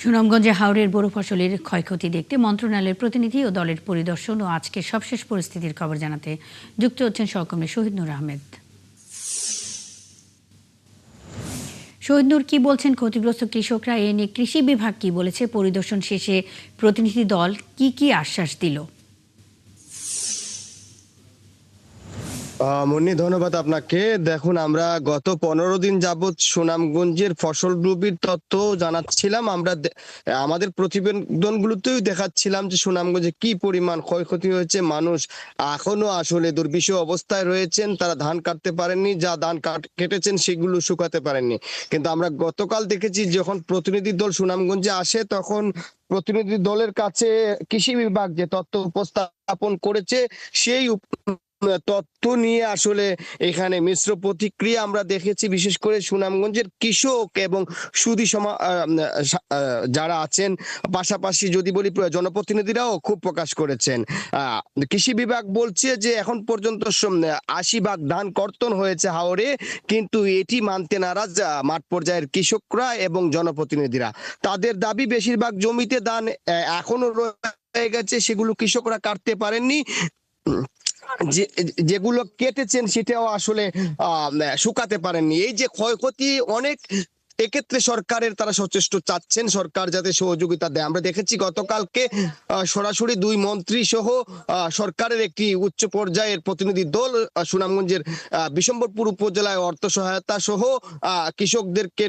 সুনামগঞ্জে হাওরের বোরো ফসলের ক্ষয়ক্ষতি দেখতে মন্ত্রণালয়ের প্রতিনিধি ও দলের পরিদর্শন ও আজকের সবশেষ পরিস্থিতির খবর জানাতে যুক্ত হচ্ছেন সহকর্মী শহীদ নূর আহমেদ। শহীদ নূর, কি বলছেন ক্ষতিগ্রস্ত কৃষকরা? এ নিয়ে কৃষি বিভাগ কি বলেছে? পরিদর্শন শেষে প্রতিনিধি দল কি আশ্বাস দিল? মুন্নি, ধন্যবাদ আপনাকে। দেখুন, আমরা গত 15 দিন যাবৎ সুনামগঞ্জের ফসল ডুবির তথ্য জানাচ্ছিলাম। আমরা আমাদের প্রতিবেদনগুলোতেও দেখাচ্ছিলাম যে সুনামগঞ্জে কি পরিমাণ ক্ষয়ক্ষতি হয়েছে। মানুষ এখনো আসলে দুর্বিষহ অবস্থায় রয়েছেন, তারা ধান কাটতে পারেননি, যা ধান কেটেছেন সেগুলো শুকাতে পারেননি। কিন্তু আমরা গতকাল দেখেছি, যখন প্রতিনিধি দল সুনামগঞ্জে আসে তখন প্রতিনিধি দলের কাছে কৃষি বিভাগ যে তথ্য উপস্থাপন করেছে সেই তথ্য নিয়ে আসলে এখানে মিশ্র প্রতিক্রিয়া আমরা দেখেছি। বিশেষ করে সুনামগঞ্জের কৃষক এবং সুধী যারা আছেন, পাশাপাশি যদি বলি জনপ্রতিনিধিরাও খুব প্রকাশ করেছেন। কৃষি বিভাগ বলছে যে এখন পর্যন্ত 80 ভাগ ধান কর্তন হয়েছে হাওরে, কিন্তু এটি মানতে নারাজ মাঠ পর্যায়ের কৃষকরা এবং জনপ্রতিনিধিরা। তাদের দাবি, বেশিরভাগ জমিতে ধান এখনো রয়ে গেছে, সেগুলো কৃষকরা কাটতে পারেননি। যেগুলো কেটেছেন সেটাও আসলে শুকাতে পারেননি। এই যে ক্ষয়ক্ষতি অনেক, এক্ষেত্রে সরকারের তারা সচেষ্ট চাচ্ছেন, সরকার যাতে সহযোগিতা দেয়। আমরা দেখেছি গতকালকে সরাসরি 2 মন্ত্রী সহ সরকারের একটি উচ্চ পর্যায়ের প্রতিনিধি দল সুনামগঞ্জের বিশম্বরপুর উপজেলায় অর্থ সহায়তা সহ কৃষকদেরকে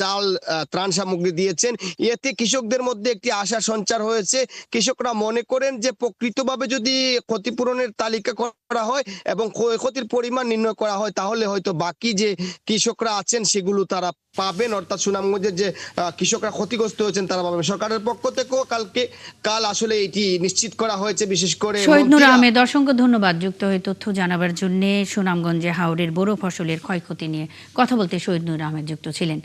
চাল, ত্রাণ সামগ্রী দিয়েছেন। এতে কৃষকদের মধ্যে একটি আশা সঞ্চার হয়েছে। কৃষকরা মনে করেন যে প্রকৃতভাবে যদি ক্ষতিপূরণের তালিকা করা হয় এবং ক্ষয়ক্ষতির পরিমাণ নির্ণয় করা হয়, তাহলে হয়তো বাকি যে কৃষকরা আছেন সেগুলো তারা পাবেন। অর্থাৎ সুনামগঞ্জের যে কৃষকরা ক্ষতিগ্রস্ত হয়েছেন তারা পাবেন। সরকারের পক্ষ থেকেও কাল আসলে এটি নিশ্চিত করা হয়েছে। বিশেষ করে শহীদ নূর আহমেদ, অসংখ্য ধন্যবাদ যুক্ত হয়ে তথ্য জানাবার জন্য। সুনামগঞ্জে হাওরের বোরো ফসলের ক্ষয়ক্ষতি নিয়ে কথা বলতে শহীদ নূর আহমেদ যুক্ত ছিলেন।